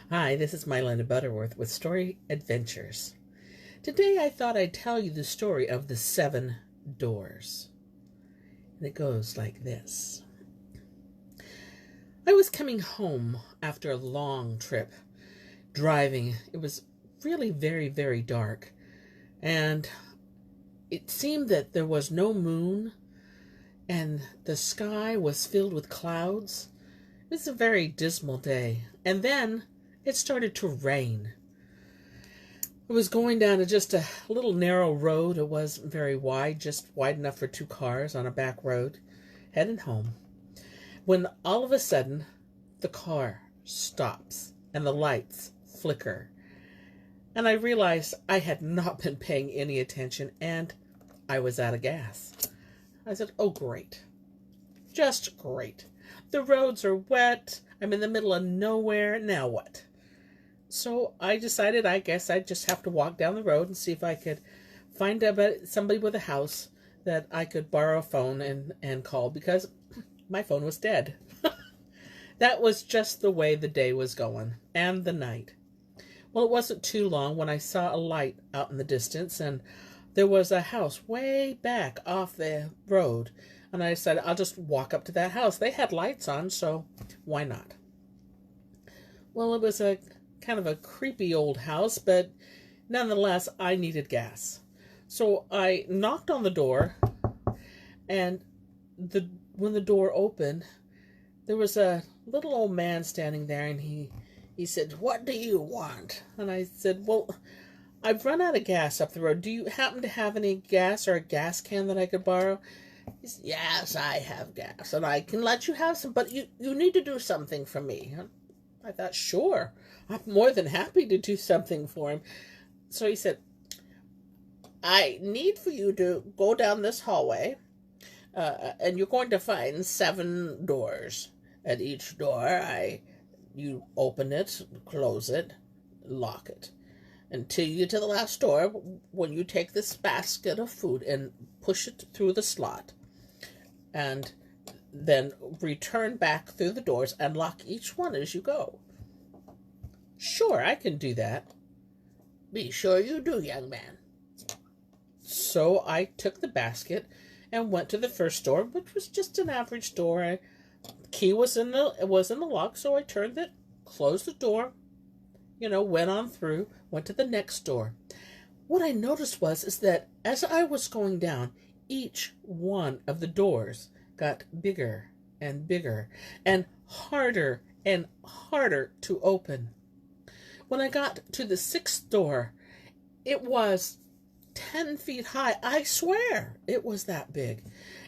Hi, this is MyLinda Butterworth with Story Adventures. Today I thought I'd tell you the story of the 7 doors. And it goes like this. I was coming home after a long trip, driving. It was really very, very dark. And it seemed that there was no moon, and the sky was filled with clouds. It was a very dismal day. And then it started to rain. It was going down just a little narrow road. It wasn't very wide, just wide enough for 2 cars on a back road, heading home. When all of a sudden, the car stops and the lights flicker. And I realized I had not been paying any attention and I was out of gas. I said, oh, great. Just great. The roads are wet. I'm in the middle of nowhere. Now what? So I decided I guess I'd just have to walk down the road and see if I could find somebody with a house that I could borrow a phone and call, because my phone was dead. That was just the way the day was going, and the night. Well, it wasn't too long when I saw a light out in the distance, and there was a house way back off the road. And I said, I'll just walk up to that house. They had lights on, so why not? Well, it was a kind of a creepy old house, but nonetheless, I needed gas. So I knocked on the door, and when the door opened, there was a little old man standing there, and he said, what do you want? And I said, well, I've run out of gas up the road. Do you happen to have any gas or a gas can that I could borrow? He said, yes, I have gas, and I can let you have some, but you need to do something for me. I thought, sure, I'm more than happy to do something for him. So he said, I need for you to go down this hallway, and you're going to find 7 doors. At each door, you open it, close it, lock it, until you get to the last door, when you take this basket of food and push it through the slot, and then return back through the doors and lock each one as you go. Sure, I can do that. Be sure you do, young man. So I took the basket and went to the first door, which was just an average door. The key was in the lock, so I turned it, closed the door, went on through, went to the next door. What I noticed is that as I was going down, each one of the doors got bigger and bigger and harder to open. When I got to the 6th door, it was 10 feet high. I swear it was that big.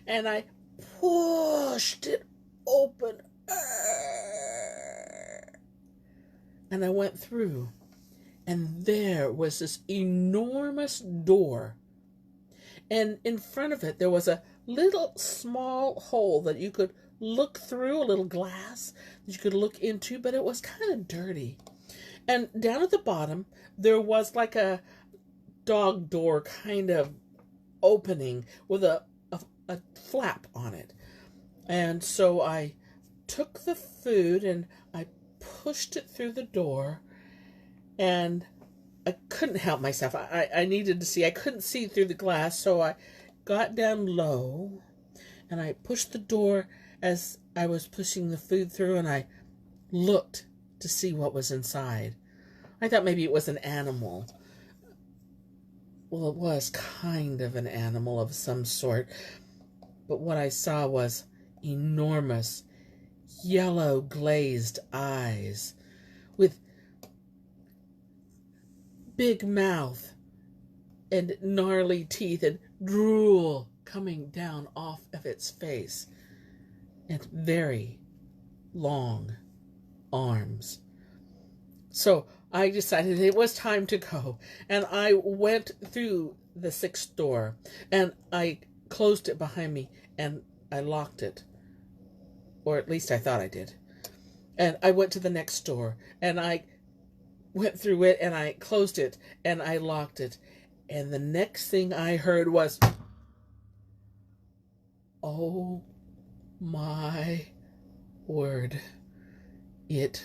And I pushed it open. And I went through. And there was this enormous door. And in front of it, there was a little small hole that you could look through, a little glass that you could look into, but it was kind of dirty. And down at the bottom, there was like a dog door kind of opening with a flap on it. And so I took the food and I pushed it through the door, and I couldn't help myself. I needed to see. I couldn't see through the glass, so I got down low and I pushed the door as I was pushing the food through, and I looked to see what was inside. I thought maybe it was an animal. Well, it was kind of an animal of some sort, but what I saw was enormous, yellow glazed eyes with big mouth and gnarly teeth and drool coming down off of its face, and very long arms. So I decided it was time to go, and I went through the 6th door, and I closed it behind me, and I locked it, or at least I thought I did. And I went to the next door, and I went through it, and I closed it, and I locked it, and the next thing I heard was, oh my word, it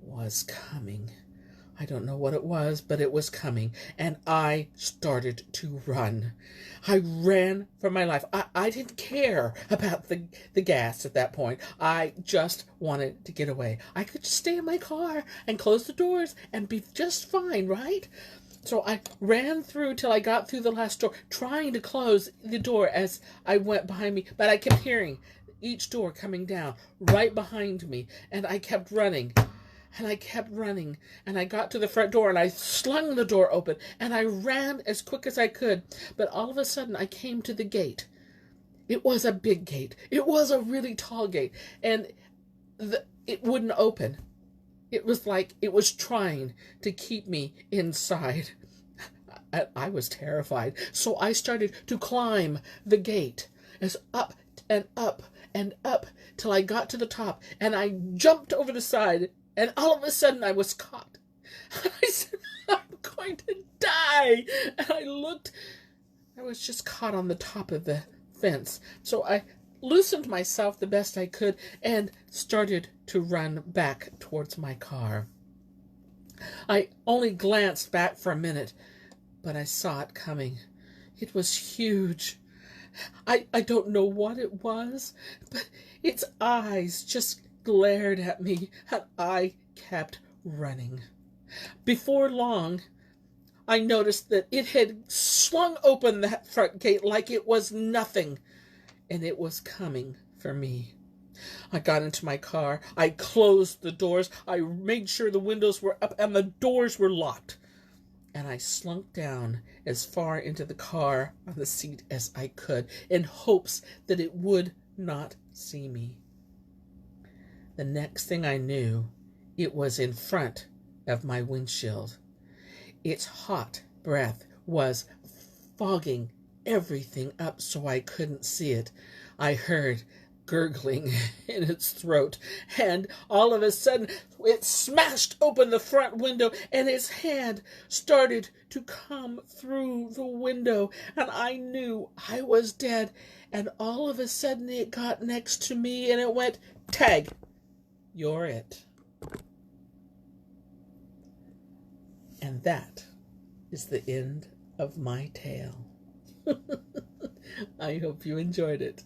was was coming. I don't know what it was, but it was coming, and I started to run. I ran for my life. I didn't care about the gas at that point. I just wanted to get away. I could just stay in my car and close the doors and be just fine, right? So I ran through till I got through the last door, trying to close the door as I went behind me, but I kept hearing each door coming down right behind me, and I kept running. And I kept running, and I got to the front door, and I slung the door open, and I ran as quick as I could. But all of a sudden, I came to the gate. It was a big gate. It was a really tall gate, and it wouldn't open. It was like it was trying to keep me inside. I was terrified, so I started to climb the gate, as up and up and up, till I got to the top, and I jumped over the side. And all of a sudden, I was caught. I said, I'm going to die. And I looked. I was just caught on the top of the fence. So I loosened myself the best I could and started to run back towards my car. I only glanced back for a minute, but I saw it coming. It was huge. I don't know what it was, but its eyes just glared at me, and I kept running. Before long, I noticed that it had swung open that front gate like it was nothing, and it was coming for me. I got into my car. I closed the doors. I made sure the windows were up and the doors were locked. And I slunk down as far into the car on the seat as I could, in hopes that it would not see me. The next thing I knew, it was in front of my windshield. Its hot breath was fogging everything up so I couldn't see it. I heard gurgling in its throat, and all of a sudden it smashed open the front window, and its hand started to come through the window, and I knew I was dead. And all of a sudden it got next to me, and it went, "Tag, you're it." And that is the end of my tale. I hope you enjoyed it.